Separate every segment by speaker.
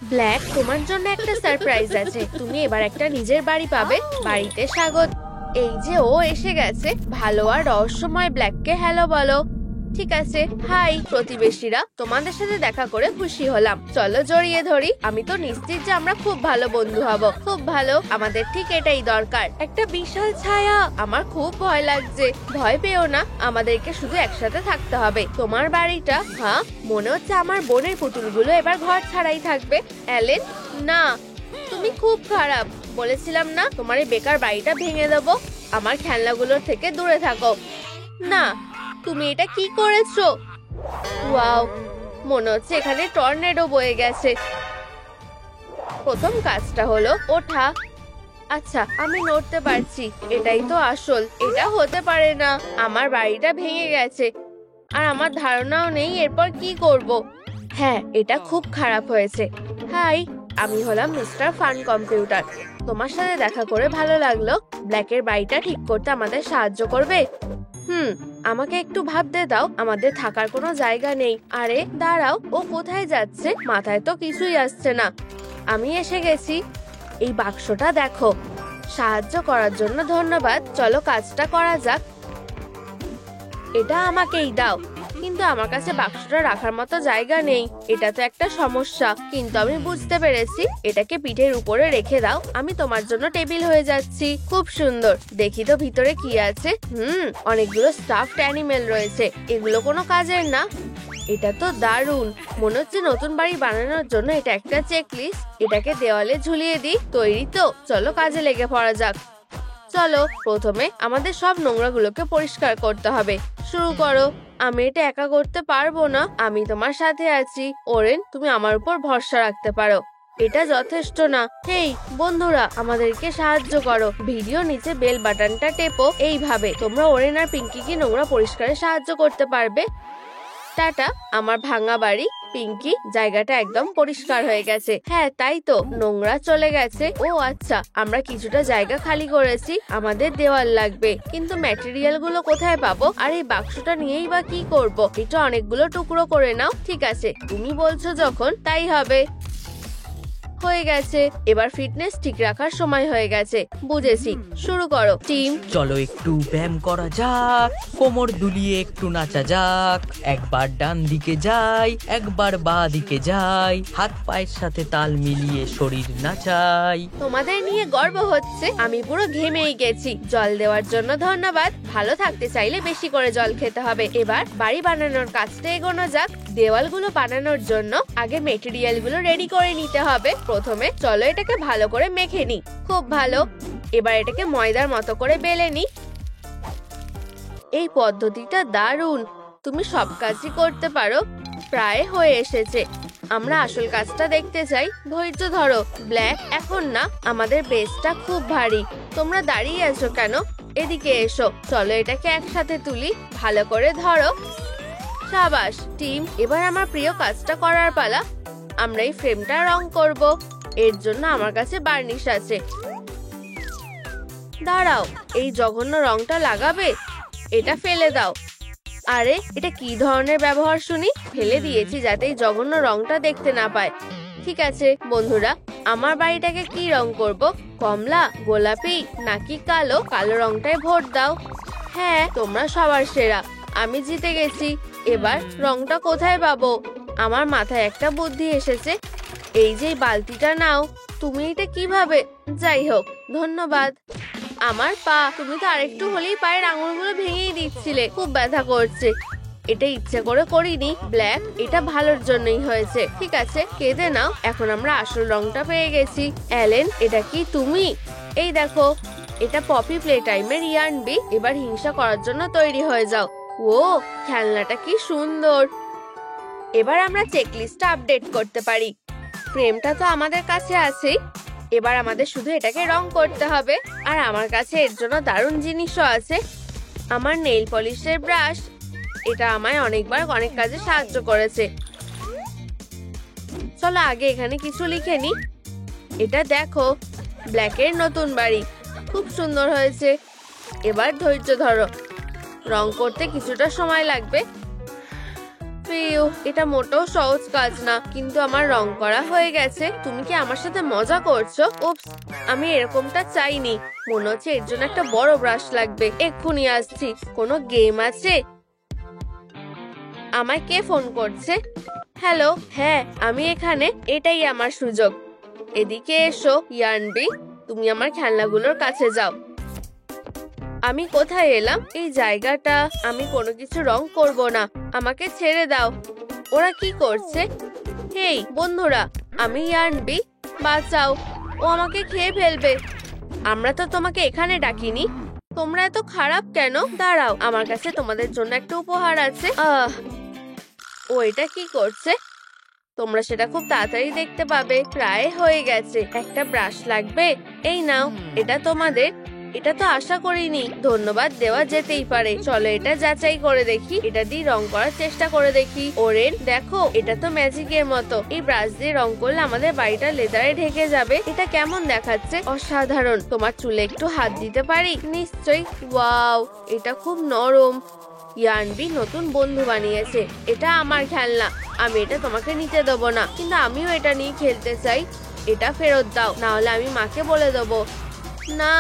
Speaker 1: Black, তোমার জন্য একটা সারপ্রাইজ আছে। তুমি এবার একটা নিজের বাড়ি পাবে। বাড়িতে স্বাগত। এই যে ও এসে গেছে। ভালো আর রহস্যময় ব্ল্যাককে হ্যালো বলো। ঠিক আছে, হাই প্রতিবেশীরা, তোমাদের সাথে দেখা করে খুশি হলাম। চলো জড়িয়ে ধরি। আমি তো নিশ্চিত যে আমরা খুব ভালো বন্ধু হব। খুব ভালো, আমাদের ঠিক এটাই দরকার। একটা বিশাল ছায়া। আমার খুব ভয় লাগছে। ভয় পেও না, আমাদেরকে শুধু একসাথে থাকতে হবে। তোমার বাড়িটা, হ্যাঁ, মনে হচ্ছে আমার বোনের পুতুলগুলো এবার ঘর ছাড়াই থাকবে। অ্যালেন, না, তুমি খুব খারাপ। বলেছিলাম না তোমার এই বেকার বাড়িটা ভেঙে দেবো। আমার খেলনাগুলোর থেকে দূরে থাকো। না, তুমি এটা কি করেছো? ওয়াও, মনে হচ্ছে এখানে টর্নেডো বয়ে গেছে। প্রথম কাজটা হলো ওঠা। আচ্ছা, আমি নড়তে পারছি। এটাই তো আসল। এটা হতে পারে না। আমার বাড়িটা ভেঙে গেছে আর আমার ধারণাও নেই এরপর কি করব। হ্যাঁ, এটা খুব খারাপ হয়েছে। হাই, আমি হলাম মিস্টার ফান কম্পিউটার। তোমার সাথে দেখা করে ভালো লাগলো। ব্ল্যাকের বাড়িটা ঠিক করতে আমাদের সাহায্য করবে? আমাকে একটু ভাবতে দাও। আমাদের থাকার কোনো জায়গা নেই। আরে দাঁড়াও, ও কোথায় যাচ্ছে? মাথায় তো কিছুই আসছে না। আমি এসে গেছি। এই বাক্সটা দেখো। সাহায্য করার জন্য ধন্যবাদ। চলো কাজটা করা যাক। এটা আমাকেই দাও। কিন্তু আমার কাছে বাক্সটা রাখার মতো জায়গা নেই। এটা তো একটা সমস্যা। কিন্তু আমি বুঝতে পেরেছি। এটাকে পিঠের উপরে রেখে দাও। আমি তোমার জন্য টেবিল হয়ে যাচ্ছি। খুব সুন্দর। দেখি তো ভিতরে কি আছে। অনেকগুলো স্টাফড অ্যানিমেল রয়েছে। এগুলো কোনো কাজের না। এটা তো দারুণ। মনে হচ্ছে নতুন বাড়ি বানানোর জন্য এটা একটা চেকলিস্ট। এটাকে দেওয়ালে ঝুলিয়ে দিই। তৈরি তো? চলো কাজে লেগে পড়া যাক। চলো, প্রথমে আমাদের সব নোংরাগুলোকে পরিষ্কার করতে হবে। শুরু করো। আমি এটা একা করতে পারবো না। আমি তোমার সাথে আছি। ওরেন, তুমি আমার উপর ভরসা রাখতে পারো। এটা যথেষ্ট না। হেই বন্ধুরা, আমাদেরকে সাহায্য করো। ভিডিও নিচে বেল বাটনটা টেপো। এইভাবে তোমরা ওরেন আর পিঙ্কিকে নোংরা পরিষ্কারে সাহায্য করতে পারবে। টাটা, আমার ভাঙা বাড়ি। পিঙ্কি, জায়গাটা একদম পরিষ্কার হয়ে গেছে। হ্যাঁ, তাই তো, নোংরা চলে গেছে। ও আচ্ছা, আমরা কিছুটা জায়গা খালি করেছি। আমাদের দেওয়াল লাগবে, কিন্তু ম্যাটেরিয়াল গুলো কোথায় পাবো? আর এই বাক্সটা নিয়েই বা কি করব? এটা অনেকগুলো টুকরো করে নাও। ঠিক আছে, তুমি বলছো যখন, তাই হবে। হয়ে গেছে। এবার ফিটনেস ঠিক রাখার সময় হয়ে গেছে। বুঝেছি, শুরু করো টিম।
Speaker 2: চলো একটু ব্যায়াম করা যাক, কোমর দুলিয়ে একটু নাচা যাক। একবার ডান দিকে যাই, একবার বাঁ দিকে যাই, হাত পায়ের সাথে তাল মিলিয়ে শরীর নাচাই।
Speaker 1: তোমাদের নিয়ে গর্ব হচ্ছে। আমি পুরো ঘেমেই গেছি। জল দেওয়ার জন্য ধন্যবাদ। ভালো থাকতে চাইলে বেশি করে জল খেতে হবে। এবার বাড়ি বানানোর কাজটা এগোনো যাক। দেওয়ালগুলো বানানোর জন্য আগে মেটেরিয়াল গুলো রেডি করে নিতে হবে। প্রথমে চলো এটাকে ভালো করে মেখে নিই। খুব ভালো। এবার এটাকে ময়দার মতো করে বেলে নিই। এই পদ্ধতিটা দারুণ। তুমি সব কাজই করতে পারো। প্রায় হয়ে এসেছে। আমরা আসল কাজটা দেখতে চাই। ধৈর্য ধরো ব্ল্যাক, এখন না। আমাদের বেসটা খুব ভারী। তোমরা দাঁড়িয়ে আছো কেন? এদিকে এসো। চলো এটাকে একসাথে তুলি। ভালো করে ধরো। সাবাস টিম, এবার আমার প্রিয় কাজটা করার পালা। আমরা এই ফ্রেমটা রং করব। এর জন্য আমার কাছে বার্নিশ আছে। দাঁড়াও, এই জঘন্য রংটা লাগাবে? এটা ফেলে দাও। আরে, এটা কি ধরনের ব্যবহার শুনি? ফেলে দিয়েছি যাতে এই জঘন্য রংটা দেখতে না পায়। ঠিক আছে বন্ধুরা, আমার বাড়িটাকে কি রং করব? কমলা, গোলাপি নাকি কালো? কালো রংটায় ভোট দাও। হ্যাঁ, তোমরা সবার সেরা। আমি জিতে গেছি। এবার রংটা কোথায় পাবো? আমার মাথায় একটা বুদ্ধি এসেছে। এই যে বালতিটা নাও। তুমি এটা কিভাবে? যাই হোক, ধন্যবাদ। আমার পা, তুমি তো আরেকটু হলেই পায়ের আঙুলগুলো ভেঙেই দিচ্ছিলে। খুব ব্যথা করছে। এটা ইচ্ছে করে করিনি ব্ল্যাক, এটা ভালোর জন্যই হয়েছে। ঠিক আছে, কেঁদে নাও। এখন আমরা আসল রংটা পেয়ে গেছি। অ্যালেন, এটা কি তুমি? এই দেখো, এটা পপি প্লে টাইমের ইয়ার্নবি। এবার হিংসা করার জন্য তৈরি হয়ে যাও। ও, খেলনাটা কি সুন্দর। এবার আমরা চেকলিস্টটা আপডেট করতে পারি। ফ্রেমটা তো আমাদের কাছে আছেই। এবার আমাদের শুধু এটাকে রং করতে হবে। আর আমার কাছে এর জন্য দারুণ জিনিসও আছে। আমার নেইল পলিশের ব্রাশ। এটা আমায় অনেকবার অনেক কাজে সাহায্য করেছে। চলো আগে এখানে কিছু লিখে নি। এটা দেখো, ব্ল্যাকের নতুন বাড়ি। খুব সুন্দর হয়েছে। এবার ধৈর্য ধরো। রং করতে কিছুটা সময় লাগবে। প্রিয়, এটা মোটেও সহজ কাজ না, কিন্তু আমার রং করা হয়ে গেছে। তুমি কি আমার সাথে মজা করছো? উপস, আমি এরকমটা চাইনি। মনে হচ্ছে এর জন্য একটা বড় ব্রাশ লাগবে। এক্ষুনি আসছি। কোনো গেম আছে? আমায় কে ফোন করছে? হ্যালো, হ্যাঁ আমি এখানে। এটাই আমার সুযোগ। এদিকে এসো ইয়ার্নবি, তুমি আমার খেলনাগুলোর কাছে যাও। আমি কোথায় এলাম? এই জায়গাটা। আমি কোনো কিছু রং করব না, আমাকে ছেড়ে দাও। ওরা কি করছে? হেই বন্ধুরা, আমি ইয়ার্নবি, বাঁচাও, ও আমাকে খেয়ে ফেলবে। আমরা তো তোমাকে এখানে ডাকিনি। তোমরা এত খারাপ কেন? দাঁড়াও, আমার কাছে তোমাদের জন্য একটা উপহার আছে। ও এটা কি করছে? তোমরা সেটা খুব তাড়াতাড়ি দেখতে পাবে। প্রায় হয়ে গেছে। একটা ব্রাশ লাগবে, এই নাও। এটা তোমাদের। এটা তো আশা করিনি। ধন্যবাদ দেওয়া যেতেই পারে। চলো এটা যাচাই করে দেখি। এটা দিয়ে রং করার চেষ্টা করে দেখি। ওরেন দেখো, এটা তো ম্যাজিকের মতো। এই ব্রাশ দিয়ে রং করলে আমাদের বাড়িটা লেদারে ঢেকে যাবে। এটা কেমন দেখাচ্ছে? অসাধারণ। তোমার চুলে একটু হাত দিতে পারি? নিশ্চয়ই। ওয়াও, এটা খুব নরম। ইয়ার্নবি নতুন বন্ধু বানিয়েছে। এটা আমার খেলনা, আমি এটা তোমাকে নিতে দেবো না, কিন্তু আমিও এটা নিয়ে খেলতে চাই। এটা ফেরত দাও, না হলে আমি মাকে বলে দেবো। না,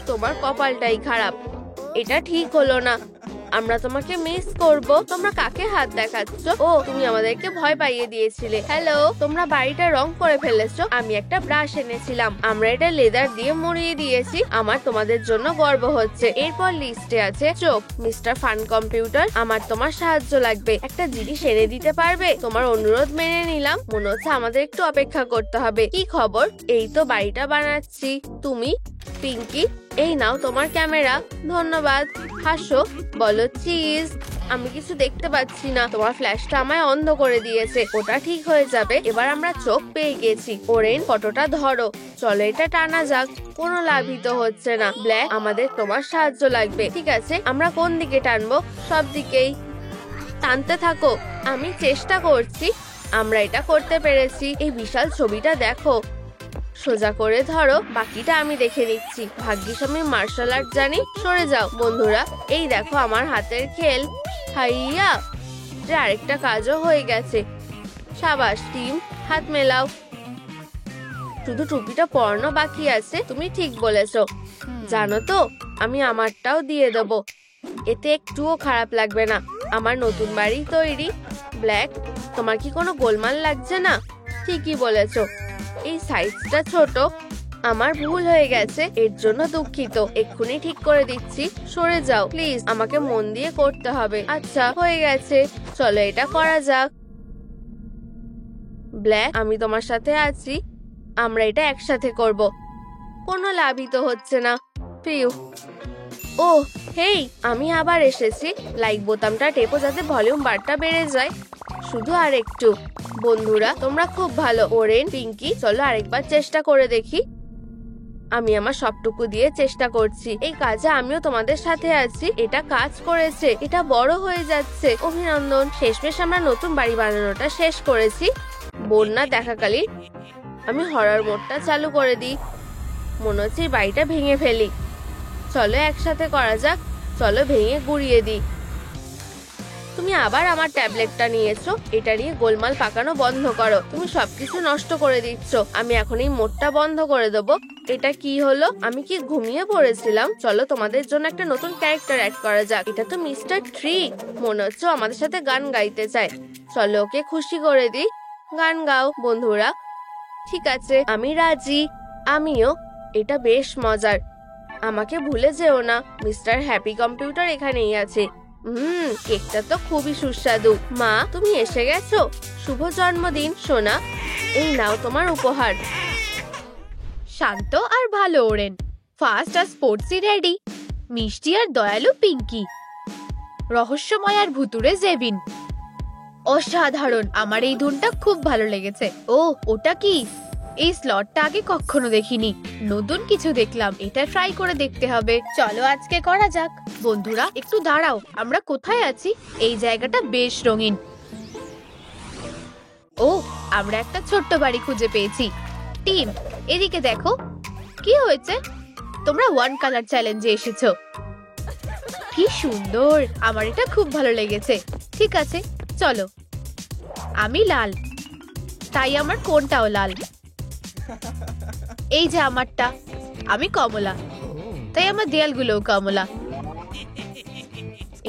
Speaker 1: তোমার কপালটাই খারাপ। এটা ঠিক হলো না। আমরা তোমাকে মিস করব। তোমরা কাকে হাত দেখাচ্ছ? ও, তুমি আমাদেরকে ভয় পাইয়ে দিয়েছিলে। হ্যালো, তোমরা বাড়িটা রং করে ফেলেছো। আমি একটা ব্রাশ এনেছিলাম, আমরা এটা লেদার দিয়ে মুড়িয়ে দিয়েছি। আমার তোমাদের জন্য গর্ব হচ্ছে। এরপর লিস্টে আছে চোখ। মিস্টার ফান কম্পিউটার, আমার তোমার সাহায্য লাগবে। একটা জিনিস এনে দিতে পারবে? তোমার অনুরোধ মেনে নিলাম। মনে হচ্ছে আমাদের একটু অপেক্ষা করতে হবে। কি খবর? এই তো বাড়িটা বানাচ্ছি। তুমি? পিঙ্কি, এই নাও তোমার ক্যামেরা। ধন্যবাদ। হাসো, বলো চিজ। আমি কিছু দেখতে পাচ্ছি না, তোমার ফ্ল্যাশটা আমায় অন্ধ করে দিয়েছে। ওটা ঠিক হয়ে যাবে। এবার আমরা চোখ পেয়ে গেছি। ওরেন, ফটোটা ধরো। চলো এটা টানা যাক। কোনো লাভই তো হচ্ছে না। ব্ল্যাক, আমাদের তোমার সাহায্য লাগবে। ঠিক আছে, আমরা কোন দিকে টানবো? সব দিকেই। টানতে থাকো, আমি চেষ্টা করছি। আমরা এটা করতে পেরেছি। এই বিশাল ছবিটা দেখো। সোজা করে ধরো, বাকিটা আমি দেখে নিচ্ছি। ভাগ্যিস আমি মার্শাল আর্ট জানি। সরে যাও বন্ধুরা, এই দেখো আমার হাতের খেল। হাইয়া, আরেকটা কাজও হয়ে গেছে। সাবাস টিম, হাত মেলাও। শুধু টুপিটা পরানো বাকি আছে। তুমি ঠিক বলেছো। জানো তো, আমি আমারটাও দিয়ে দেবো। এতে একটুও খারাপ লাগবে না। আমার নতুন বাড়ি তৈরি। ব্ল্যাক, তোমার কি কোনো গোলমাল লাগছে না? ঠিকই বলেছো, এই সাইজটা ছোট। আমার ভুল হয়ে গেছে, এর জন্য দুঃখিত। এক্ষুনি ঠিক করে দিচ্ছি। সরে যাও প্লিজ, আমাকে মন দিয়ে করতে হবে। আচ্ছা, হয়ে গেছে। চলো এটা করা যাক। ব্ল্যাক, আমি তোমার সাথে আছি। আমরা এটা একসাথে করব। কোনো লাভই তো হচ্ছে না। প্রিয়, ও হেই, আমি আবার এসেছি। লাইক বোতামটা টেপো যাতে ভলিউম বারটা বেড়ে যায়। শুধু আর একটু। বন্ধুরা, তোমরা খুব ভালো। ওরেন, পিঙ্কি, চলো আরেকবার চেষ্টা করে দেখি। আমি আমার সবটুকু দিয়ে চেষ্টা করছি। এই কাজে আমিও তোমাদের সাথে আছি। এটা কাজ করেছে। এটা বড় হয়ে যাচ্ছে। অভিনন্দন। শেষমেশ আমরা নতুন বাড়ি বানানোটা শেষ করেছি। বন্যা দেখাকালীন আমি হরর মোডটা চালু করে দিই। মনে হচ্ছে এই বাড়িটা ভেঙে ফেলি। চলো একসাথে করা যাক। চলো ভেঙে গুড়িয়ে দিই। তুমি আবার আমার ট্যাবলেটটা নিয়েছো। এটা নিয়ে গোলমাল পাকানো বন্ধ করো। তুমি সবকিছু নষ্ট করে দিচ্ছ। আমি এখন এই মোডটা বন্ধ করে দেবো। এটা কি হলো? আমি কি ঘুমিয়ে পড়েছিলাম? চলো তোমাদের জন্য একটা নতুন ক্যারেক্টার অ্যাড করা যাক। এটা তো মিস্টার ট্রি। মনে হচ্ছে আমাদের সাথে গান গাইতে চায়। চলো ওকে খুশি করে দিই। গান গাও বন্ধুরা। ঠিক আছে, আমি রাজি। আমিও। এটা বেশ মজার। আমাকে ভুলে যেও না। মিস্টার হ্যাপি কম্পিউটার এখানেই আছে। কেকটা তো খুবই সুস্বাদু। মা, তুমি এসে গেছো। শুভ জন্মদিন সোনা। এই নাও তোমার উপহার।
Speaker 3: শান্ত আর ভালো ওরেন, ফাস্ট আর স্পোর্টসি রেডি, মিষ্টি আর দয়ালু পিঙ্কি, রহস্যময় আর ভুতুরে জেভিন। অসাধারণ, আমার এই ধুনটা খুব ভালো লেগেছে। ও, ওটা কি? এই স্লটটা আগে কখনো দেখিনি। নতুন কিছু দেখলাম, এটা ট্রাই করে দেখতে হবে। চলো আজকে করা যাক। বন্ধুরা একটু দাঁড়াও, আমরা কোথায় আছি? এই জায়গাটা বেশ রঙিন। ও, আমরা একটা ছোট্ট বাড়ি খুঁজে পেয়েছি। টিম, এদিকে দেখো। কি হয়েছে? তোমরা ওয়ান কালার চ্যালেঞ্জে এসেছো। কি সুন্দর, আমার এটা খুব ভালো লেগেছে। ঠিক আছে, চলো। আমি লাল, তাই আমার কোনটাও লাল। এই যে আমারটা, আমি কমলা, তাই আমার দেয়ালগুলোও কমলা।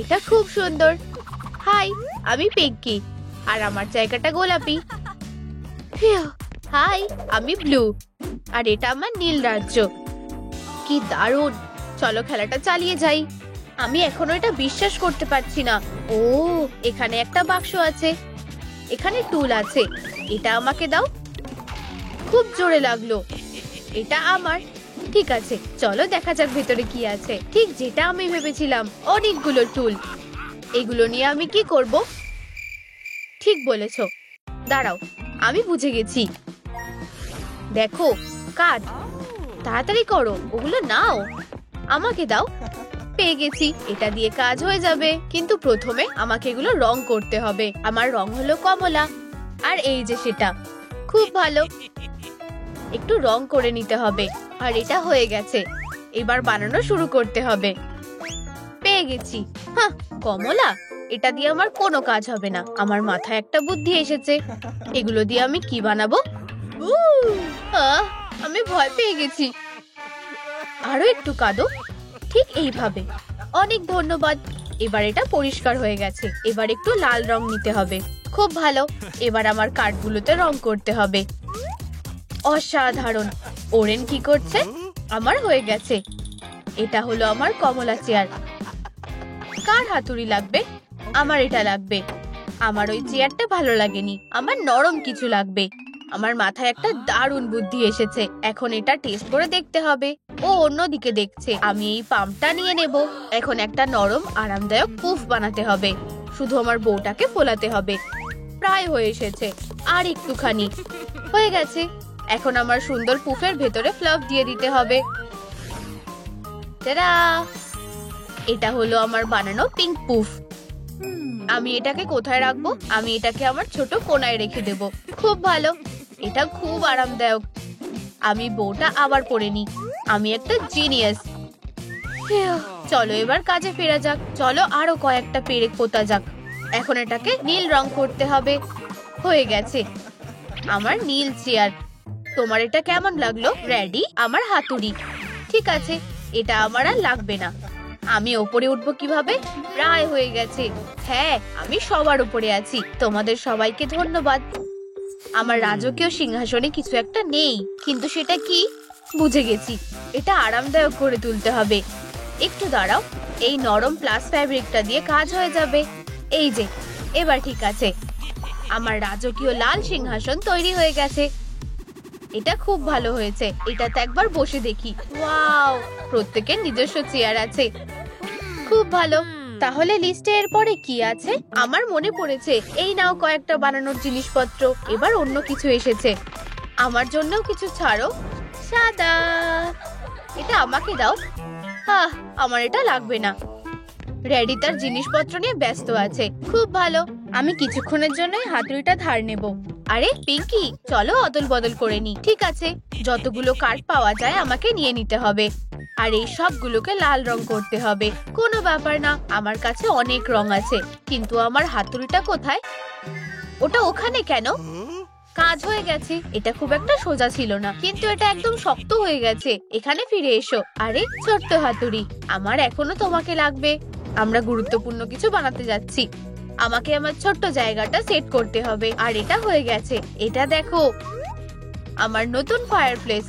Speaker 3: এটা খুব সুন্দর। হাই, আমি পিঙ্কি, আর আমার জায়গাটা গোলাপি। ফিউ। হাই, আমি ব্লু, আর এটা আমার নীল রাজ্য। কি দারুণ! চলো খেলাটা চালিয়ে যাই। আমি এখনো এটা বিশ্বাস করতে পারছি না। ও, এখানে একটা বাক্স আছে, এখানে টুল আছে। এটা আমাকে দাও। খুব জোরে লাগলো। এটা আমার। ঠিক আছে, চলো দেখা যাক ভেতরে কি আছে। ঠিক যেটা আমি ভেবেছিলাম, অনেকগুলো টুল। এগুলো নিয়ে আমি কি করব? ঠিক বলেছো। দাঁড়াও, আমি বুঝে গেছি। দেখো, কাঠ। তাড়াতাড়ি করো, ওগুলো নাও। আমাকে দাও। পেয়ে গেছি, এটা দিয়ে কাজ হয়ে যাবে। কিন্তু প্রথমে আমাকে এগুলো রং করতে হবে। আমার রং হলো কমলা, আর এই যে সেটা। খুব ভালো, একটু রং করে নিতে হবে। আর এটা হয়ে গেছে, এবার বানানো শুরু করতে হবে। পেয়ে গেছি। হ্যাঁ, কমলা, এটা দিয়ে আমার কোনো কাজ হবে না। আমার মাথায় একটা বুদ্ধি এসেছে। এগুলো দিয়ে আমি কি বানাবো? আমি ভয় পেয়ে গেছি। আরো একটু কাঁদো, ঠিক এইভাবে। অনেক ধন্যবাদ। এবার এটা পরিষ্কার হয়ে গেছে। এবার একটু লাল রং নিতে হবে। খুব ভালো, এবার আমার কাঠগুলোতে রং করতে হবে। অসাধারণ। ওরেন কি করছে? আমার হয়ে গেছে। এটা হলো আমার কমলা চেয়ার। কার হাতুড়ি লাগবে? আমার এটা লাগবে। আমার ওই চেয়ারটা ভালো লাগেনি, আমার নরম কিছু লাগবে। আমার মাথায় একটা দারুণ বুদ্ধি এসেছে। এখন এটা টেস্ট করে দেখতে হবে। ও অন্যদিকে দেখছে। আমি এই পাম্পটা নিয়ে নেব। এখন একটা নরম আরামদায়ক পুফ বানাতে হবে। শুধু আমার বউটাকে ফোলাতে হবে। প্রায় হয়ে এসেছে, আর একটুখানি। হয়ে গেছে। এখন আমার সুন্দর পুফের ভেতরে ফ্লাফ দিয়ে দিতে হবে। টাডা! এটা হলো আমার বানানো পিঙ্ক পুফ। আমি এটাকে কোথায় রাখবো? আমি এটাকে আমার ছোট কোণায় রেখে দেব। খুব ভালো, এটা খুব আরামদায়ক। আমি বউটা আবার পরে নি। আমি একটা জিনিয়াস। চলো এবার কাজে ফেরা যাক। চলো আরো কয়েকটা পেরেক পোতা যাক। এখন এটাকে নীল রং করতে হবে। হয়ে গেছে, আমার নীল চেয়ার। তোমার এটা কেমন লাগলো? রেডি? আমার হাতুড়ি। ঠিক আছে, এটা আমার আর লাগবে না। আমি ওপরে উঠবো কিভাবে? প্রায় হয়ে গেছে। হ্যাঁ, আমি সবার উপরে আছি। তোমাদের সবাইকে ধন্যবাদ। আমার রাজকীয় সিংহাসনে কিছু একটা নেই, কিন্তু সেটা কি? বুঝে গেছি, এটা আরামদায়ক করে তুলতে হবে। একটু দাঁড়াও, এই নরম প্লাস ফ্যাব্রিকটা দিয়ে কাজ হয়ে যাবে। এই যে, এবার ঠিক আছে। আমার রাজকীয় লাল সিংহাসন তৈরি হয়ে গেছে। এটা খুব ভালো হয়েছে। এটাতে একবার বসে দেখি। ওয়াও, প্রত্যেকের নিজস্ব চেয়ার আছে। খুব ভালো। তাহলে লিস্টে এরপরে কি আছে? আমার মনে পড়েছে। এই নাও কয়েকটা বানানোর জিনিসপত্র। এবার অন্য কিছু এসেছে। আমার জন্যও কিছু ছাড়ো। সাদা, এটা আমাকে দাও। আমার এটা লাগবে না। রেডি তার জিনিসপত্র নিয়ে ব্যস্ত আছে। খুব ভালো, আমি কিছুক্ষণের জন্য হাতুড়িটা ধার নেব। আরে পিঙ্কি, চলো অদল বদল করে নি। ঠিক আছে, যতগুলো কাঠ পাওয়া যায় আমাকে নিয়ে নিতে হবে। আর এই সবগুলোকে লাল রং করতে হবে। কোনো ব্যাপার না, আমার কাছে অনেক রং আছে। কিন্তু আমার হাতুড়িটা কোথায়? ওটা ওখানে কেন? কাজ হয়ে গেছে। এটা খুব একটা সোজা ছিল না, কিন্তু এটা একদম শক্ত হয়ে গেছে। এখানে ফিরে এসো। আরে ছোট্ট হাতুড়ি, আমার এখনো তোমাকে লাগবে। আমরা গুরুত্বপূর্ণ কিছু বানাতে যাচ্ছি। আমাকে আমার ছোট্ট জায়গাটা সেট করতে হবে। আর এটা হয়ে গেছে। এটা দেখো, আমার নতুন ফায়ারপ্লেস।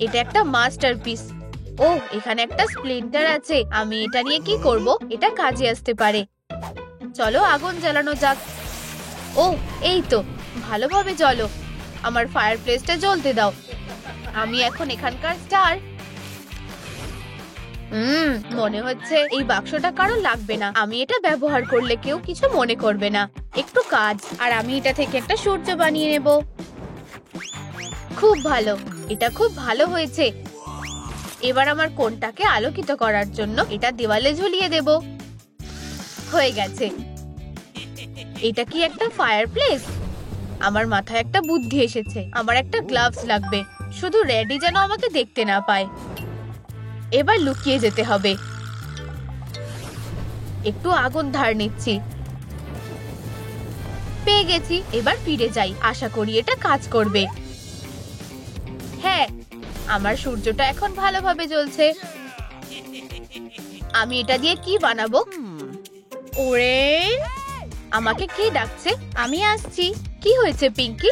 Speaker 3: এটা একটা মাস্টারপিস। ও, এখানে একটা স্প্লিন্টার আছে। আমি এটা নিয়ে কি করব? এটা কাজে আসতে পারে। চলো আগুন জ্বালানো যাক। ও, এই তো, ভালোভাবে জ্বলো। আমার ফায়ারপ্লেসটা জ্বলতে দাও। আমি এখন এখানকার স্টার। মনে হচ্ছে এই বাক্সটা কারো লাগবে না। আমি এটা ব্যবহার করলে কেউ কিছু মনে করবে না। একটু কাজ, আর আমি এটা থেকে একটা সূর্য বানিয়ে নেব। খুব ভালো, এটা খুব ভালো হয়েছে। এবার আমার কোণটাকে আলোকিত করার জন্য এটা দেওয়ালে ঝুলিয়ে দেব। হয়ে গেছে। এটা কি একটা ফায়ারপ্লেস? আমার মাথায় একটা বুদ্ধি এসেছে। আমার একটা গ্লাভস লাগবে, শুধু রেডি যেন আমাকে দেখতে না পায়। এবার লুকিয়ে যেতে হবে। একটু আগুন ধার নিচ্ছি। পেয়ে গেছি, এবার ফিরে যাই, আশা করি এটা কাজ করবে। হ্যাঁ, আমার সূর্যটা এখন ভালোভাবে জ্বলছে। আমি এটা দিয়ে কি বানাবো? ওরে, আমাকে কে ডাকছে? আমি আসছি। কি হয়েছে পিঙ্কি?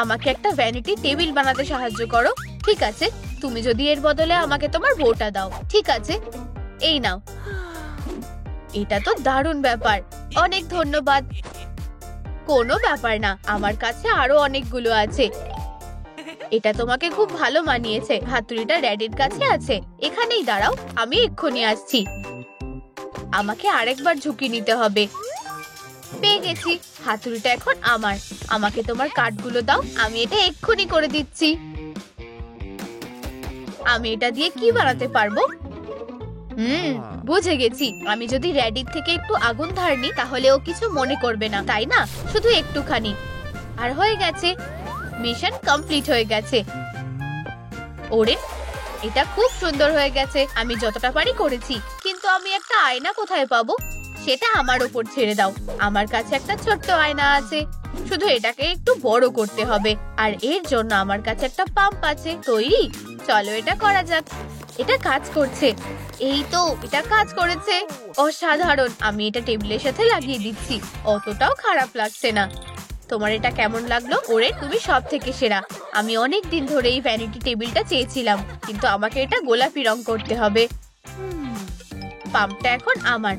Speaker 3: আমাকে একটা ভ্যানিটি টেবিল বানাতে সাহায্য করো। ঠিক আছে, তুমি যদি এর বদলে আমাকে তোমার বউটা দাও। ঠিক আছে, এই নাও। এটা তো দারুণ ব্যাপার, অনেক ধন্যবাদ। কোনো ব্যাপার না, আমার কাছে আরো অনেকগুলো আছে। এটা তোমাকে খুব ভালো মানিয়েছে। হাতুড়িটা ড্যাডির কাছে আছে, এখানেই দাঁড়াও, আমি এক্ষুনি আসছি। আমাকে আরেকবার ঝুঁকি নিতে হবে। পেয়ে গেছি, হাতুড়িটা এখন আমার। আমাকে তোমার কাঠগুলো দাও, আমি এটা এক্ষুনি করে দিচ্ছি। আমি এটা দিয়ে কি বানাতে পারবো? বুঝে গেছি। আমি যদি রেডির থেকে একটু আগুন ধার নিই তাহলে ও কিছু মনে করবে না, তাই না? শুধু একটুখানি। আর হয়ে গেছে, মিশন কমপ্লিট হয়ে গেছে। ওরে, এটা খুব সুন্দর হয়ে গেছে। আমি যতটা পারি করেছি, কিন্তু আমি একটা আয়না কোথায় পাবো? সেটা আমার উপর ছেড়ে দাও। আমার কাছে একটা ছোট্ট আয়না আছে, শুধু এটাকে একটু বড় করতে হবে। আর এর জন্য আমার কাছে একটা পাম্প আছে। তৈরি? চলো এটা করা যাক। এটা কাজ করছে। এই তো, এটা কাজ করেছে। অসাধারণ। আমি এটা টেবিলের সাথে লাগিয়ে দিচ্ছি। অতটাও খারাপ লাগছে না। তোমার এটা কেমন লাগলো? ওরে, তুমি সব থেকে সেরা। আমি অনেক দিন ধরে এই ভ্যানিটি টেবিলটা চেয়েছিলাম, কিন্তু আমাকে এটা গোলাপি রং করতে হবে। পাম্পটা এখন আমার।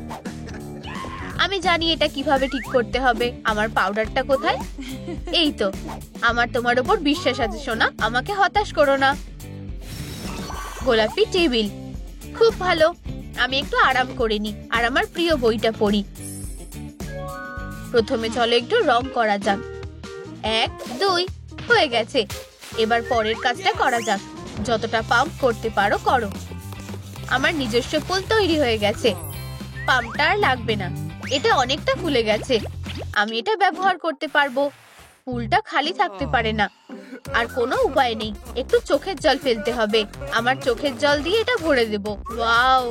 Speaker 3: আমি জানি এটা কিভাবে ঠিক করতে হবে। আমার পাউডারটা কোথায়? এই তো। আমার তোমার উপর বিশ্বাস আছে সোনা, আমাকে হতাশ করো না। গোলাপি টেবিল, খুব ভালো। আমি একটু আরাম করে নি আর আমার প্রিয় বইটা পড়ি। প্রথমে চলো একটু রং করা যাক। 1, 2 হয়ে গেছে। এবার পরের কাজটা করা যাক। যতটা পাম্প করতে পারো করো। আমার নিজস্ব পুল তৈরি হয়ে গেছে। পাম্পটা আর লাগবে না, এটা অনেকটা ফুলে গেছে। আমি এটা ব্যবহার করতে পারবো। পুলটা খালি থাকতে পারে না। আর কোনো উপায় নেই, একটু চোখের জল ফেলতে হবে। আমার চোখের জল দিয়ে এটা ভরে দেব। ওয়াও,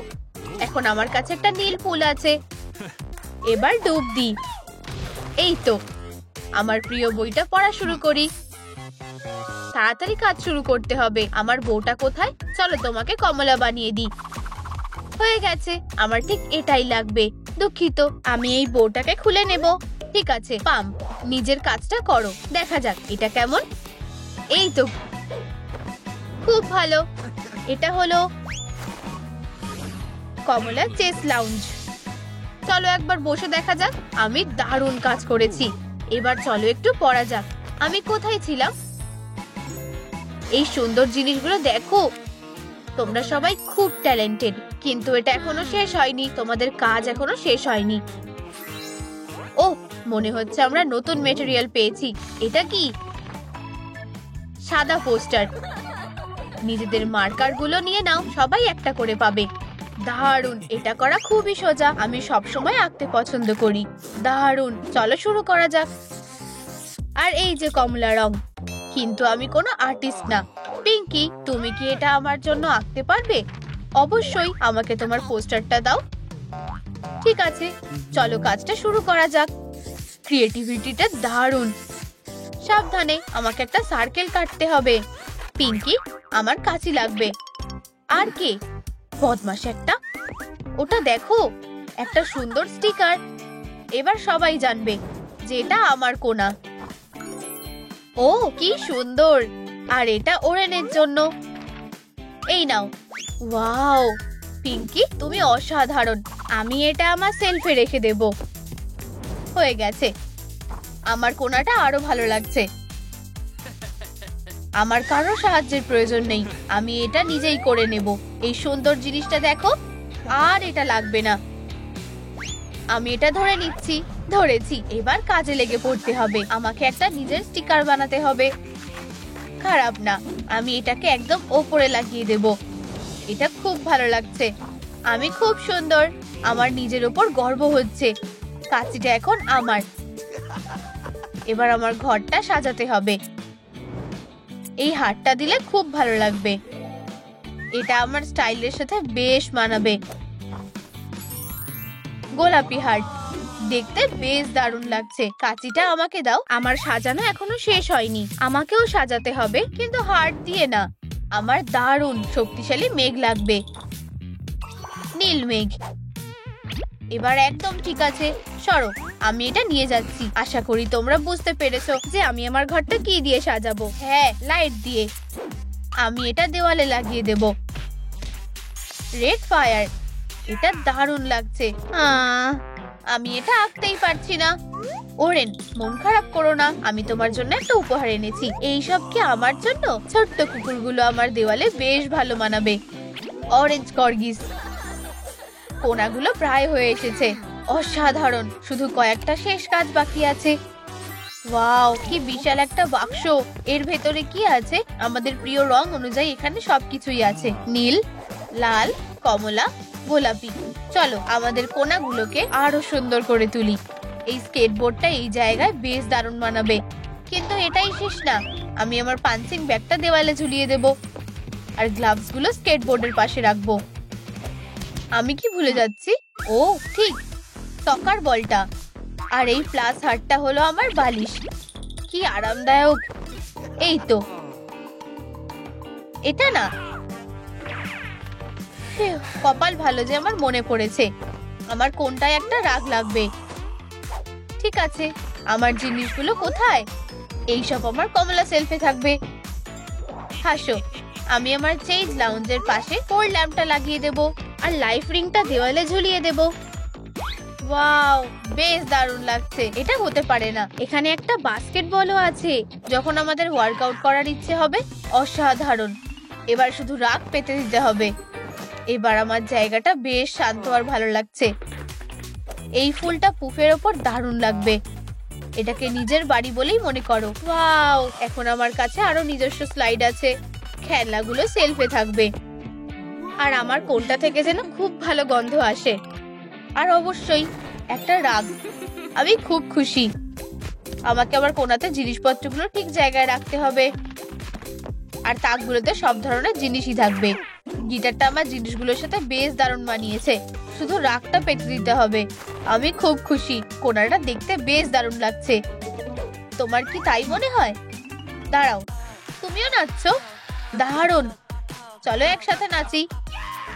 Speaker 3: এখন আমার কাছে একটা নীল পুল আছে। এবার ডুব দিই। এই তো, আমার প্রিয় বইটা পড়া শুরু করি। তাড়াতাড়ি কাজ শুরু করতে হবে। আমার বউটা কোথায়? চলো তোমাকে কমলা বানিয়ে দিই। হয়ে গেছে, আমার ঠিক এটাই লাগবে। দুঃখিত, আমি এই বউটাকে খুলে নেব। ঠিক আছে, পাম্প, নিজের কাজটা করো। দেখা যাক এটা কেমন। এই তো, খুব ভালো। এটা হলো কমলা চেস লাউঞ্জ। চলো একবার বসে দেখা যাক। আমি দারুণ কাজ করেছি। এবার চলো একটু পড়া যাক। আমি কোথায় ছিলাম? এই সুন্দর জিনিসগুলো দেখো। তোমরা সবাই খুব ট্যালেন্টেড, কিন্তু এটা এখনো শেষ হয়নি। তোমাদের কাজ এখনো শেষ হয়নি। ও, মনে হচ্ছে আমরা নতুন ম্যাটেরিয়াল পেয়েছি। এটা কি? সাদা পোস্টার। নিজেদের মার্কার গুলো নিয়ে নাও, সবাই একটা করে পাবে। দারুণ, এটা করা খুবই সোজা। আমি সব সময় আঁকতে পছন্দ করি। দারুণ, চলো শুরু করা যাক। আর এই যে কমলা রং, কিন্তু আমি কোনো আর্টিস্ট না। পিঙ্কি, তুমি কি এটা আমার জন্য আঁকতে পারবে? অবশ্যই, আমাকে তোমার পোস্টারটা দাও। ঠিক আছে, চলো কাজটা শুরু করা যাক। ক্রিয়েটিভিটিটা দারুণ। সাবধানে, আমাকে একটা সার্কেল কাটতে হবে। পিঙ্কি, আমার কাঁচি লাগবে। আর কে? বদমাশ একটা। ওটা দেখো, একটা সুন্দর স্টিকার। এবার সবাই জানবে যে এটা আমার কোনা। ও, কি সুন্দর। আর এটা ওরেনের জন্য। এই নাও। ওয়াও, পিঙ্কি, তুমি অসাধারণ। আমি এটা আমার সেলফে রেখে দেব। হয়ে গেছে, আমার কোনাটা আরো ভালো লাগছে। আমার কারো সাহায্যের প্রয়োজন নেই, আমি এটা নিজেই করে নেব। এই সুন্দর জিনিসটা দেখো। আর এটা লাগবে না। আমি এটা ধরে নিচ্ছি। ধরেছি, এবার কাজে লেগে পড়তে হবে। আমাকে একটা নিজের স্টিকার বানাতে হবে। খারাপ না, আমি এটাকে একদম ওপরে লাগিয়ে দেব। এটা খুব ভালো লাগছে। আমি খুব সুন্দর। আমার নিজের উপর গর্ব হচ্ছে। কাঁচিটা এখন আমার। এবার আমার ঘরটা সাজাতে হবে। এই হারটা দিলে খুব ভালো লাগবে। এটা আমার স্টাইলের সাথে বেশ মানাবে। গোলাপি হার্ট, দেখতে বেশ দারুণ লাগছে। কাঁচিটা আমাকে দাও, আমার সাজানো এখনো শেষ হয়নি। আমাকেও সাজাতে হবে, কিন্তু হার্ট দিয়ে না। আমার দারুণ শক্তিশালী মেঘ লাগবে, নীল মেঘ। এবার একদম ঠিক আছে, সরো, আমি এটা নিয়ে যাচ্ছি। আশা করি তোমরা বুঝতে পেরেছো যে আমি আমার ঘরটা কি দিয়ে সাজাবো। হ্যাঁ, লাইট দিয়ে। আমি এটা দেওয়ালে লাগিয়ে দেব। রেড ফায়ার, এটা দারুণ লাগছে। আমি এটা আঁকতেই পারছি না। ওরেন, মন খারাপ করো না, আমি তোমার জন্য একটা উপহার এনেছি। এইসব কি আমার জন্য? ছোট্ট কুকুরগুলো আমার দেওয়ালে বেশ ভালো মানাবে। Orange corgis. কোনাগুলো প্রায় হয়ে এসেছে। অসাধারণ, শুধু কয়েকটা শেষ কাজ বাকি আছে। ওয়াও, কি বিশাল একটা বাক্স! এর ভেতরে কি আছে? আমাদের প্রিয় রং অনুযায়ী এখানে সবকিছুই আছে, নীল, লাল, কমলা, গোলাপি। চলো আমাদের কোনাগুলোকে আরো সুন্দর করে তুলি। এই স্কেটবোর্ডটা এই জায়গায় বেশ দারুণ মানাবে। কিন্তু এটাই শেষ না, আমি আমার পাঞ্চিং ব্যাগটা দেওয়ালে ঝুলিয়ে দেব, আর গ্লাভস গুলো স্কেটবোর্ডের পাশে রাখবো। আমি কি ভুলে যাচ্ছি? ও ঠিক, সকার বলটা। আর এই প্লাস হার্টটা হলো আমার বালিশ। কি আরামদায়ক। এই তো, এটা না, কপাল ভালো যে আমার মনে পড়েছে। আমার কোনটায় একটা রাগ লাগবে। ঠিক আছে, আমার জিনিসগুলো কোথায়? এইসব আমার কমলা সেলফে থাকবে। হাসো, আমি আমার চেঞ্জ লাউঞ্জের পাশে পোর ল্যাম্পটা লাগিয়ে দেব, আর লাইফ রিংটা দেওয়ালে ঝুলিয়ে দেব। ওয়াও, বেশ দারুণ লাগছে। এটা হতে পারে না, এখানে একটা বাস্কেটবলও আছে যখন আমাদের ওয়ার্কআউট করার ইচ্ছে হবে। অসাধারণ, এবার শুধু রাগ পেতে দিতে হবে। এবার আমার জায়গাটা বেশ শান্ত আর ভালো লাগছে। এই ফুলটা পুফের ওপর দারুণ লাগবে। এটাকে নিজের বাড়ি বলেই মনে করো। ওয়াও, এখন আমার কাছে আরো নিজস্ব স্লাইড আছে। খেলনাগুলো সেলফে থাকবে। আর আমার কোনটা থেকে যেন খুব ভালো গন্ধ আসে। আর অবশ্যই একটা রাগ। আমি খুব খুশি। আমাকে আমার কোনাতে জিনিসপত্রগুলো ঠিক জায়গায় রাখতে হবে। আর তাকগুলোতে সব ধরনের জিনিসই থাকবে। গিটারটা আমার জিনিসগুলোর সাথে বেশ দারুণ মানিয়েছে। শুধু রাগটা পেতে দিতে হবে। আমি খুব খুশি। কোনাটা দেখতে বেশ দারুণ লাগছে। তোমার কি তাই মনে হয়? দাঁড়াও, তুমিও নাচছো? দারুণ, চলো একসাথে নাচি।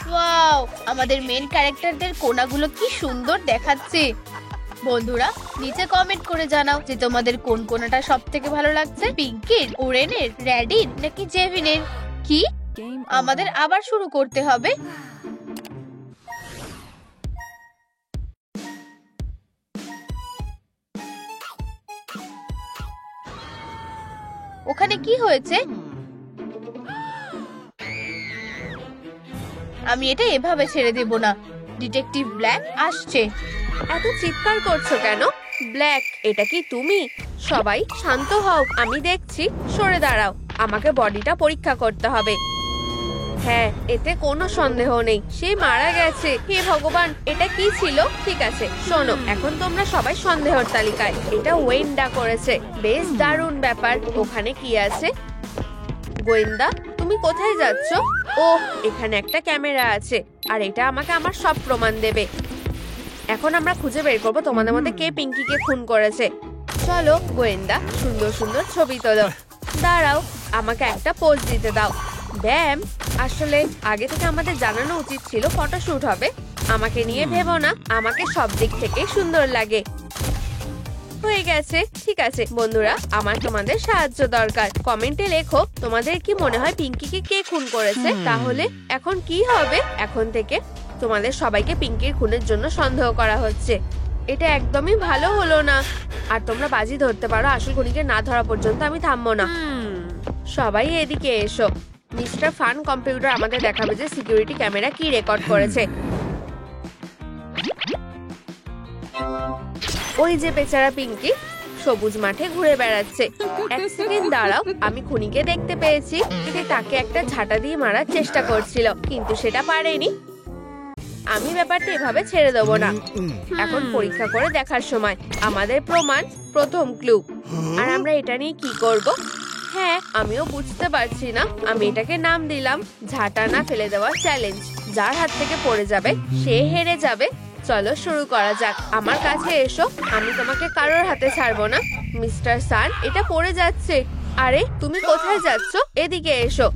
Speaker 3: ওয়াও, আমাদের মেন ক্যারেক্টারদের কোনাগুলো কি সুন্দর দেখাচ্ছে। বন্ধুরা, নিচে কমেন্ট করে জানাও যে তোমাদের কোন কোনাটা সব থেকে ভালো লাগছে, পিঙ্কির, ওরেনের, রেডির নাকি জেভিনের। কি আমাদের আবার শুরু করতে হবে? ওখানে কি হয়েছে? আমি এটা এভাবে ছেড়ে দেব না। ডিটেকটিভ ব্ল্যাক আসছে।
Speaker 1: এত চিৎকার করছো কেন? ব্ল্যাক, এটা কি তুমি? সবাই শান্ত হও, আমি দেখছি। সরে দাঁড়াও, আমাকে বডিটা পরীক্ষা করতে হবে। হ্যাঁ, এতে কোনো সন্দেহ নেই, সে মারা গেছে। হে ভগবান, এটা কি ছিল? ঠিক আছে, শোনো, এখন তোমরা সবাই সন্দেহের তালিকায়। এটা ওয়েন্ডা করেছে। বেশ দারুণ ব্যাপার। ওখানে কি আছে? গোয়েন্দা, তুমি কোথায় যাচ্ছ? ও, এখানে একটা ক্যামেরা আছে, আর এটা আমাকে আমার সব প্রমাণ দেবে। এখন আমরা খুঁজে বের করবো তোমাদের মধ্যে কে পিঙ্কিকে খুন করেছে। চলো গোয়েন্দা, সুন্দর সুন্দর ছবি তোলো। দাঁড়াও, আমাকে একটা পোজ দিতে দাও। ব্যাম, আসলে আগে থেকে আমাদের জানানো উচিত ছিল ফটোশুট হবে। আমাকে নিয়ে ভেবো না, আমাকে সব দিক থেকে সুন্দর লাগে। হয়ে গেছে। ঠিক আছে বন্ধুরা, আমার তোমাদের সাহায্য দরকার। কমেন্টে লেখো তোমাদের কি মনে হয় পিঙ্কিকে কে খুন করেছে। তাহলে এখন কি হবে? এখন থেকে তোমাদের সবাইকে পিঙ্কির খুনের জন্য সন্দেহ করা হচ্ছে। এটা একদমই ভালো হলো না। আর তোমরা বাজি ধরতে পারো, আসল খুনিকে না ধরা পর্যন্ত আমি থামবো না। সবাই এদিকে এসো। মিস্টার ফান কম্পিউটার আমাদের দেখাবে যে সিকিউরিটি ক্যামেরা কি রেকর্ড করেছে। ওই যে বেচারা পিঙ্কি সবুজ মাঠে ঘুরে বেড়াচ্ছে। এক সেকেন্ড দাঁড়াও, আমি খুনিকে দেখতে পেয়েছি। সে তাকে একটা ঝাঁটা দিয়ে মারার চেষ্টা করছিল, কিন্তু সেটা পারেনি। আমি ব্যাপারটা এভাবে ছেড়ে দেবো না। এখন পরীক্ষা করে দেখার সময়। আমাদের প্রমাণ, প্রথম ক্লু। আর আমরা এটা নিয়ে কি করব? হ্যাঁ, আমিও বুঝতে পারছি না। আমি এটাকে নাম দিলাম ঝাঁটা না ফেলে দেওয়ার চ্যালেঞ্জ। যার হাত থেকে পড়ে যাবে সে হেরে যাবে। চলো শুরু করা যাক। আমার কাছে এসো, আমি তোমাকে কারোর হাতে ছাড়বো না। মিস্টার সান, এটা পড়ে যাচ্ছে। আরে তুমি কোথায় যাচ্ছ? এদিকে এসো।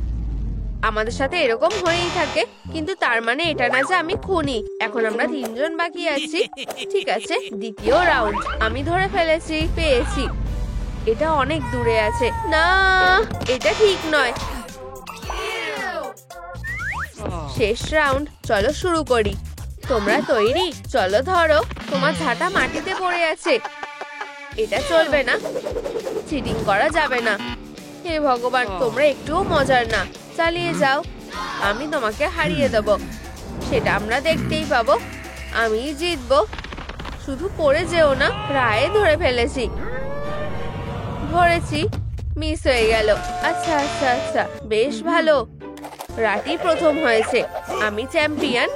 Speaker 1: আমাদের সাথে এরকম হয়েই থাকে, কিন্তু তার মানে এটা না যে আমি খুনি। এখন আমরা 3 জন বাকি আছি। ঠিক আছে, দ্বিতীয় রাউন্ড। আমি ধরে ফেলেছি, পেয়েছি। এটা অনেক দূরে আছে। না, এটা ঠিক নয়। শেষ রাউন্ড, চলো শুরু করি। তোমরা তৈরি? চলো ধরো। তোমার ঝাঁটা মাটিতে পড়ে আছে। এটা চলবে না, চিটিং করা যাবে না। হে ভগবান, তোমরা একটুও মজার না। চালিয়ে যাও, আমি তোমাকে হারিয়ে দেব। সেটা আমরা দেখতেই পাবো। আমি জিতবো। শুধু পড়ে যেও না। প্রায় ধরে ফেলেছি। ধরেছি, মিস হয়ে গেল। আচ্ছা আচ্ছা আচ্ছা, বেশ ভালো। রাটি প্রথম হয়েছে। আমি চ্যাম্পিয়ন।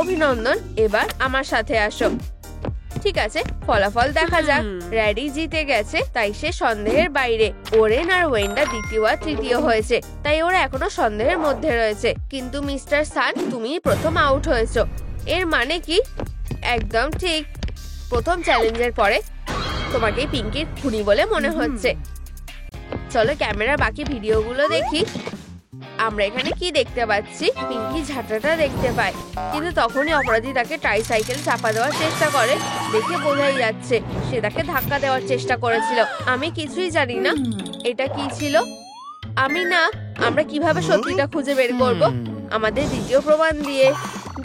Speaker 1: অভিনন্দন। এবার আমার সাথে আসো। ঠিক আছে, ফলাফল দেখা যাক। র্যাডি জিতে গেছে, তাই সে সন্দেহের বাইরে। ওরেন আর ওয়েন্ডা দ্বিতীয় আর তৃতীয় হয়েছে, তাই ওরা এখনো সন্দেহের মধ্যে রয়েছে। কিন্তু মিস্টার সান, তুমি প্রথম আউট হয়েছো। এর মানে কি? একদম ঠিক। প্রথম চ্যালেঞ্জের পরে তোমাকে পিঙ্কির খুনি বলে মনে হচ্ছে। চলো ক্যামেরার বাকি ভিডিওগুলো দেখি। আমরা এখানে কি দেখতে পাচ্ছি? পিঙ্কি ঝাঁটাটা দেখতে পায়, কিন্তু তখনই অপরাধী তাকে ট্রাইসাইকেল চাপা দেওয়ার চেষ্টা করে। দেখে বোঝাই যাচ্ছে সে তাকে ধাক্কা দেওয়ার চেষ্টা করেছিল। আমি কিছুই জানি না এটা কি ছিল। আমি না, আমরা কিভাবে সত্যিটা খুঁজে বের করব? আমাদের দ্বিতীয় প্রমাণ দিয়ে।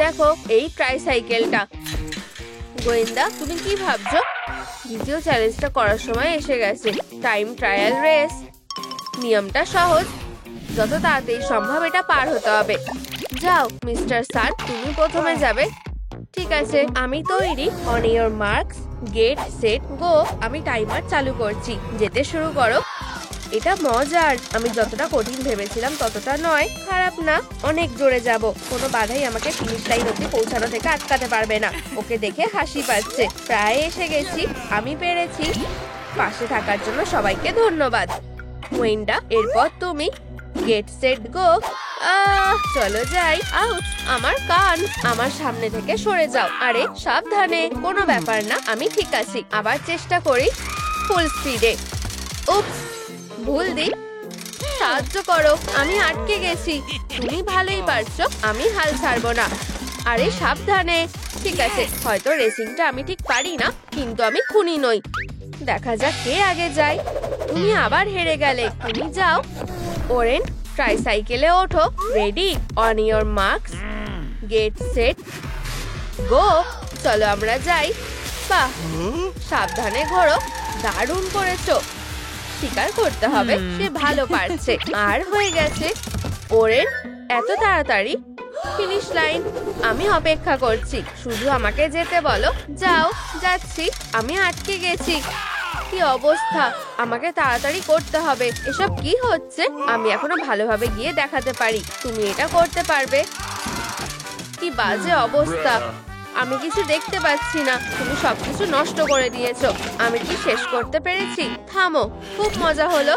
Speaker 1: দেখো এই ট্রাইসাইকেলটা। গোয়েন্দা, তুমি কি ভাবছো? দ্বিতীয় চ্যালেঞ্জটা করার সময় এসে গেছে। Time trial race. নিয়মটা সহজ, যত তাড়াতাড়ি সম্ভব এটা পার হতে হবে। যাও মিস্টার সান, তুমি প্রথমে যাবে। ঠিক আছে, আমি তৈরি। On your marks, get set go. আমি টাইমার চালু করছি। যেতে শুরু করো। এটা মজার। আমি যতটা কঠিন ভেবেছিলাম ততটা নয়। খারাপ না, অনেক জোরে যাব। কোনো বাধাই আমাকে ফিনিশ লাইন অব্দি পৌঁছানো থেকে আটকাতে পারবে না। ওকে দেখে হাসি পাচ্ছে। প্রায় এসে গেছি। আমি পেরেছি। পাশে থাকার জন্য সবাইকে ধন্যবাদ। ওয়েন্ডা, এরপর তুমি। Get set go. চলো যাই। আউট! আমার কান। আমার সামনে থেকে সরে যাও। আরে সাবধানে। কোনো ব্যাপার না, আমি ঠিক আছি। আবার চেষ্টা করি। ফুল স্পিডে। উপস, ভুল দিক। সাহায্য করো, আমি আটকে গেছি। তুমি ভালোই পারছো, আমি হাল ছাড়বো না। আরে সাবধানে। ঠিক আছে, হয়তো রেসিংটা আমি ঠিক পারি না, কিন্তু আমি খুনি নই। দেখা যাক কে আগে যায়। তুমি আবার হেরে গেলে। তুমি যাও। ওরেন, ট্রাইসাইকেলে ওঠো। Ready? On your marks, get set go. চলো আমরা যাই। বাহ, সাবধানে ঘোরো। দারুণ করেছো। স্বীকার করতে হবে, সে ভালো পারছে। আর হয়ে গেছে। ওরেন, এত তাড়াতাড়ি? Finish line. আমি অপেক্ষা করছি, শুধু আমাকে যেতে বলো। যাও। যাচ্ছি। আমি আটকে গেছি। কি অবস্থা! আমাকে তাড়াতাড়ি করতে হবে। এসব কি হচ্ছে? আমি এখনো ভালোভাবে গিয়ে দেখাতে পারি। তুমি এটা করতে পারবে। কি বাজে অবস্থা! আমি কিছু দেখতে পাচ্ছি না। তুমি সবকিছু নষ্ট করে দিয়েছো। আমি কি শেষ করতে পেরেছি? থামো, খুব মজা হলো।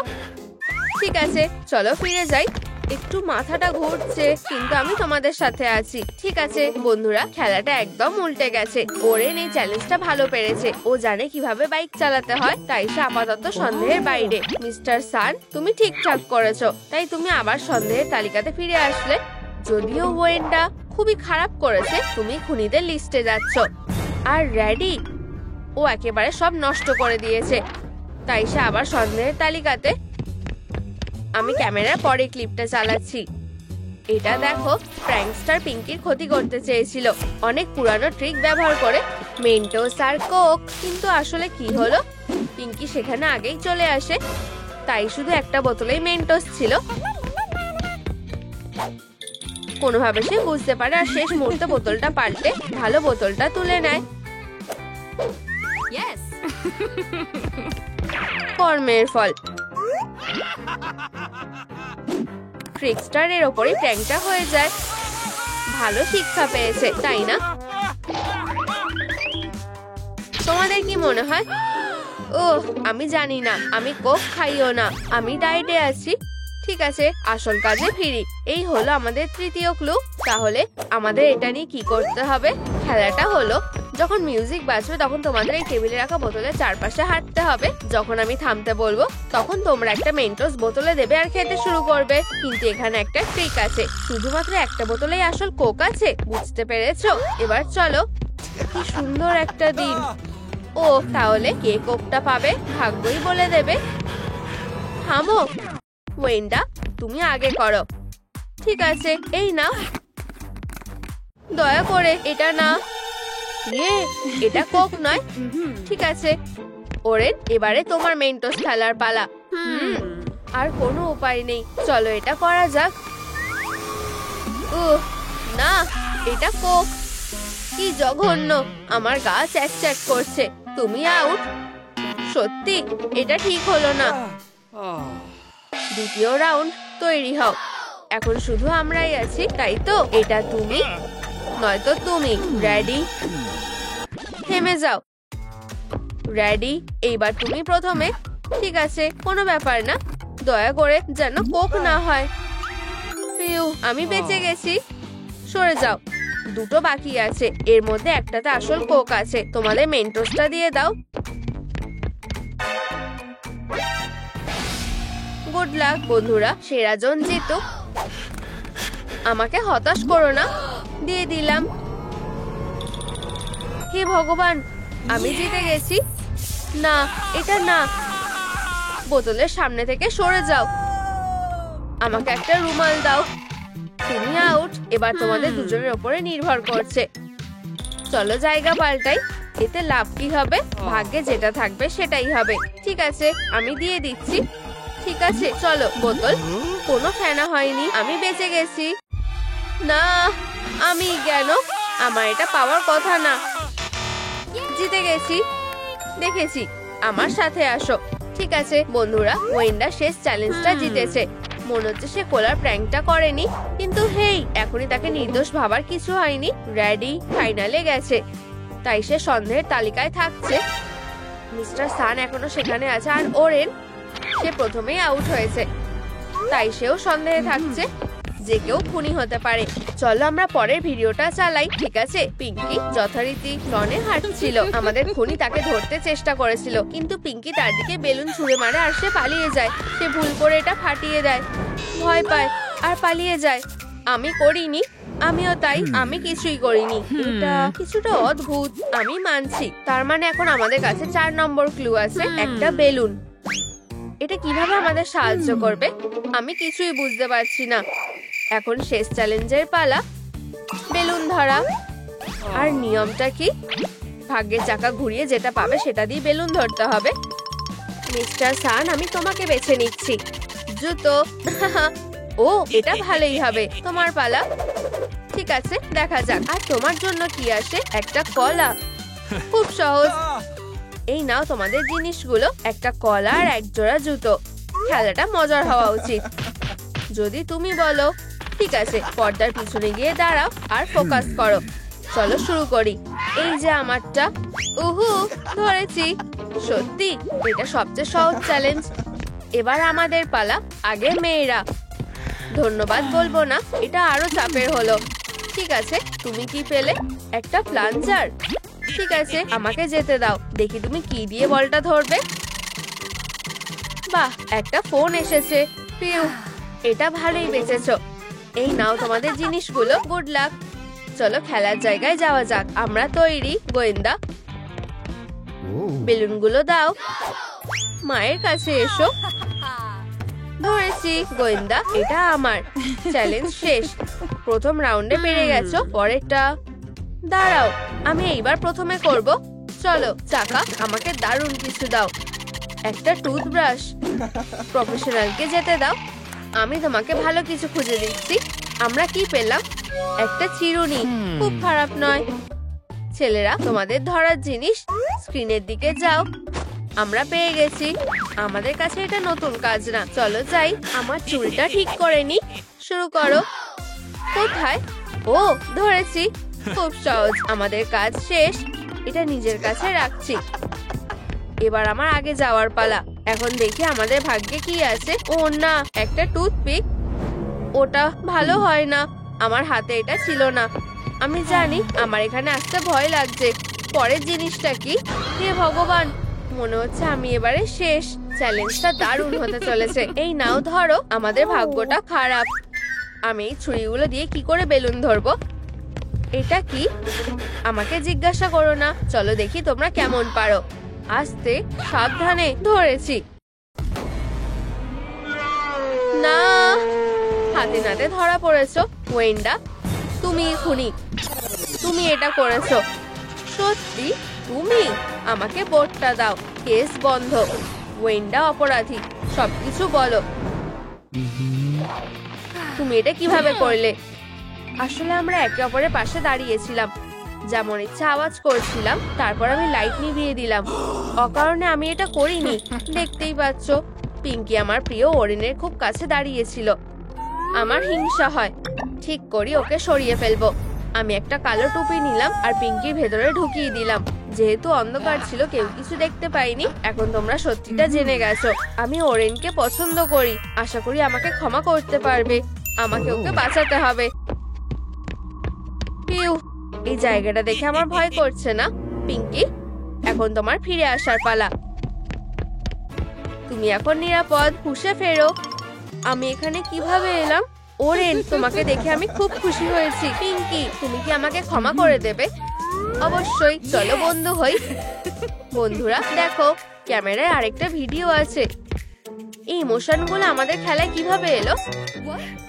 Speaker 1: ঠিক আছে, চলো ফিরে যাই। একটু মাথাটা ঘুরছে, কিন্তু আমি তোমাদের সাথে আছি। ঠিক আছে বন্ধুরা, খেলাটা একদম উল্টে গেছে। ওরেন এই চ্যালেঞ্জটা ভালো পেরেছে। ও জানে কিভাবে বাইক চালাতে হয়, তাই সে আপাতত সন্দেহের বাইরে। মিস্টার সান, তুমি ঠিকঠাক করেছো, তাই তুমি আবার সন্দেহের তালিকাতে ফিরে আসলে। যদিও ওয়েন্ডা খুবই খারাপ করেছে, তুমি খুনিদের লিস্টে যাচ্ছ। আর রেডি, ও একেবারে সব নষ্ট করে দিয়েছে, তাই সে আবার সন্দেহের তালিকাতে। আমি ক্যামেরার পরে ক্লিপটা চালাচ্ছি। এটা দেখো, প্র্যাঙ্কস্টার পিঙ্কির ক্ষতি করতে চেয়েছিল অনেক পুরানো ট্রিক ব্যবহার করে, মেন্টোস আর কোক। কিন্তু আসলে কি হলো? পিঙ্কি সেখানে আগেই চলে আসে, তাই শুধু একটা বোতলেই মেন্টোস ছিল। কোনোভাবে সে বুঝতে পারে, আর শেষ মুহূর্তে বোতলটা পাল্টে ভালো বোতলটা তুলে নেয়। কর্মের ফল। ট্রিকস্টারের ওপরই প্র্যাঙ্কটা হয়ে যায়। ভালো শিক্ষা পেয়েছে, তাই না? তোমাদের কি মনে হয়? আমি জানি না। আমি কোক খাইও না, আমি ডায়েটে আছি। ঠিক আছে, আসল কাজে ফিরি। এই হলো আমাদের তৃতীয় ক্লু। তাহলে আমাদের এটা নিয়ে কি করতে হবে? খেলাটা হলো, যখন মিউজিক বাজবে তখন তোমাদের এই টেবিলে রাখা বোতলের চারপাশে হাঁটতে হবে। যখন আমি থামতে বলবো তখন তোমরা একটা মেন্টোস বোতলে দেবে আর খেতে শুরু করবে। কিন্তু এখানে একটা ট্রিক আছে, শুধুমাত্র একটা বোতলেই আসল কোক আছে, বুঝতে পেরেছো? এবার চলো। কি সুন্দর একটা দিন। ও, তাহলে কে কোকটা পাবে ভাগ্যই বলে দেবে। থামো ওয়েন্ডা, তুমি আগে করো। ঠিক আছে, এই নাও। দয়া করে এটা না। এটা কোক নয়। ঠিক আছে ওরেন, এবারে তোমার মেন্টোস খেলার পালা। আর কোনো উপায় নেই, চলো এটা করা যাক। না, এটা কোক। কি জঘন্য, আমার গা চ্যাট চ্যাট করছে। তুমি আউট। সত্যি এটা ঠিক হলো না। দ্বিতীয় রাউন্ড তৈরি হও। এখন শুধু আমরাই আছি, তাই তো? এটা তুমি নয়তো তুমি। রেডি? থেমে যাও। রেডি? এইবার তুমি প্রথমে। ঠিক আছে, কোনো ব্যাপার না, দয়া করে যেন কোক না হয়। আমি বেঁচে গেছি। সরে যাও। দুটো বাকি আছে, এর মধ্যে একটাতে আসল কোক আছে। তোমাদের মেন্টোসটা দিয়ে দাও। গুড লাক বন্ধুরা, সেরা জন জিতুক। আমাকে হতাশ করো না। দিয়ে দিলাম। হে ভগবান, আমি জিতে গেছি। না, এটা না। বোতলের সামনে থেকে সরে যাও। আমাকে একটা রুমাল দাও। তুমি আউট। এবার তোমাদের দুজনের উপরে নির্ভর করছে। চলো জায়গা পাল্টাই। এতে লাভ কি হবে? ভাগ্যে যেটা থাকবে সেটাই হবে। ঠিক আছে, আমি দিয়ে দিচ্ছি। ঠিক আছে চলো। বোতল কোনো ফেনা হয়নি, আমি বেঁচে গেছি। না, আমি কেন? আমার এটা পাওয়ার কথা না। জিতে গেছি। দেখেছি, আমার সাথে আসো। ঠিক আছে বন্ধুরা, ওয়েন্ডা শেষ চ্যালেঞ্জটা জিতেছে। মনে হচ্ছে সে কোলার প্র্যাঙ্কটা করেনি, কিন্তু হেই, এখনই তাকে নির্দোষ ভাবার কিছু হয়নি। রেডি? ফাইনালে গেছে, তাই সে সন্দেহের তালিকায় থাকছে। মিস্টার সান এখনো সেখানে আছে, আর ওরেন সে প্রথমেই আউট হয়েছে, তাই সেও সন্দেহে থাকছে যে কেউ খুনি হতে পারে। চলো আমরা পরের ভিডিওটা চালাই। ঠিক আছে? পিঙ্কি যথারীতি লনে হাঁটছিল। আমাদের খুনি তাকে ধরতে চেষ্টা করেছিল, কিন্তু পিঙ্কি তার দিকে বেলুন ছুঁড়ে মারে আর সে পালিয়ে যায়। সে ভুল করে এটা ফাটিয়ে দেয়, ভয় পায় আর পালিয়ে যায়। আমি করিনি। আমিও তাই, আমি কিছুই করিনি। এটা কিছুটা অদ্ভুত, আমি মানছি। তার মানে এখন আমাদের কাছে 4 নম্বর ক্লু আছে, একটা বেলুন। এটা কিভাবে আমাদের সাহায্য করবে আমি কিছুই বুঝতে পারছি না। এখন শেষ চ্যালেঞ্জের পালা, বেলুন ধরা। আর নিয়মটা কি? ভাগ্যের চাকা ঘুরিয়ে যেটা পাবে সেটা দিয়ে বেলুন ধরতে হবে। মিস্টার সান, আমি তোমাকে বেছে নিচ্ছি। জুতো। ও, এটা ভালোই হবে। তোমার পালা। ঠিক আছে, দেখা যাক। আর তোমার জন্য কি আসে? একটা কলা। খুব সহজ। এই নাও তোমাদের জিনিসগুলো, একটা কলা আর এক জোড়া জুতো। খেলাটা মজার হওয়া উচিত, যদি তুমি বলো। ঠিক আছে, পর্দার পিছনে গিয়ে দাঁড়াও আর ফোকাস করো। চলো শুরু করি। এই যে আমারটা। উহু, ধরেছি। সত্যি এটা সবচেয়ে সহজ চ্যালেঞ্জ। এবার আমাদের পালা। আগে মেয়েরা। ধন্যবাদ বলবো না, এটা আরো চাপের হলো। ঠিক আছে, তুমি কি পেলে? একটা প্লাঞ্জার। ঠিক আছে, আমাকে যেতে দাও। দেখি তুমি কি দিয়ে বলটা ধরবে। বাহ, একটা ফোন এসেছে। পিউ, এটা ভালোই বেঁচেছো। এই নাও তোমাদের জিনিসগুলো। Good luck. চলো খেলার জায়গায় যাওয়া যাক। আমরা তৈরি। গোয়েন্দা, বেলুনগুলো দাও। মায়ের কাছে এসো। ধরেছি। গোয়েন্দা, এটা আমার। চ্যালেঞ্জ শেষ। প্রথম রাউন্ডে পেরে গেছো, পরেরটা। দাঁড়াও, আমি এইবার প্রথমে করব। চলো চাকা, আমাকে দারুণ কিছু দাও। একটা টুথব্রাশ। প্রফেশনালকে যেতে দাও, আমি তোমাকে ভালো কিছু খুঁজে দিচ্ছি। আমরা কি পেলাম? একটা চিরুনি। খুব খারাপ নয়। ছেলেরা, তোমাদের ধরার জিনিস। স্ক্রিনের দিকে যাও। আমরা পেয়ে গেছি। আমাদের কাছে এটা নতুন কাজ না। চলো যাই। আমার চুলটা ঠিক করে নি। শুরু করো। কোথায়? ও, ধরেছি। খুব সহজ। আমাদের কাজ শেষ। এটা নিজের কাছে রাখছি। এবার আমার আগে যাওয়ার পালা। এখন দেখি আমাদের ভাগ্যে কি আছে। ও না, একটা টুথপিক। ওটা ভালো হয় না, আমার হাতে এটা ছিল না। আমি জানি আমার এখানে আসতে ভয় লাগছে। পরের জিনিসটা কি? হে ভগবান, মনে হচ্ছে আমি এবারে শেষ। চ্যালেঞ্জটা দারুণ হতে চলেছে। এই নাও ধরো। আমাদের ভাগ্যটা খারাপ। আমি এই ছুরিগুলো দিয়ে কি করে বেলুন ধরবো? এটা কি? আমাকে জিজ্ঞাসা করো না, চলো দেখি তোমরা কেমন পারো। আস্তে, সাবধানে। ধরেছি। না, হাতে নাতে ধরা পড়েছো। ওয়েন্ডা, তুমি খুনি। তুমি এটা করেছো। সত্যি? তুমি? আমাকে বোর্ডটা দাও। কেস বন্ধ। ওয়েন্ডা অপরাধী। সবকিছু বলো। তুমি এটা কিভাবে করলে? আসলে আমরা একে অপরের পাশে দাঁড়িয়েছিলাম, যেমন ইচ্ছা আওয়াজ করছিলাম, তারপর আমি লাইট নিভিয়ে দিলাম। অকারণে আমি এটা করিনি। দেখতেই পাচ্ছ, পিঙ্কি আমার প্রিয় ওরেনের খুব কাছে দাঁড়িয়েছিল। আমার হিংসা হয়। ঠিক করি, ওকে সরিয়ে ফেলবো। আমি একটা কালো টুপি নিলাম আর পিঙ্কির ভেতরে ঢুকিয়ে দিলাম। যেহেতু অন্ধকার ছিল, কেউ কিছু দেখতে পাইনি। এখন তোমরা সত্যিটা জেনে গেছো। আমি ওরেনকে পছন্দ করি। আশা করি আমাকে ক্ষমা করতে পারবে। আমাকে ওকে বাঁচাতে হবে। পিউ, এই জায়গাটা দেখে আমার ভয় করছে না। পিঙ্কি, এখন তোমার ফিরে আসার পালা। তুমি এখন নিরাপদ। হুঁশে ফেরো। আমি এখানে কিভাবে এলাম? ওরেন, তোমাকে দেখে আমি খুব খুশি হয়েছি। পিঙ্কি, তুমি কি আমাকে ক্ষমা করে দেবে? অবশ্যই। চলো বন্ধু হই। বন্ধুরা দেখো, ক্যামেরায় আরেকটা ভিডিও আছে। এই ইমোশনগুলো আমাদের খেলায় কিভাবে এলো?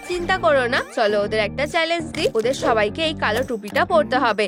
Speaker 1: চিন্তা করো না, চলো ওদের একটা চ্যালেঞ্জ দিই। ওদের সবাইকে এই কালো টুপিটা পরতে হবে।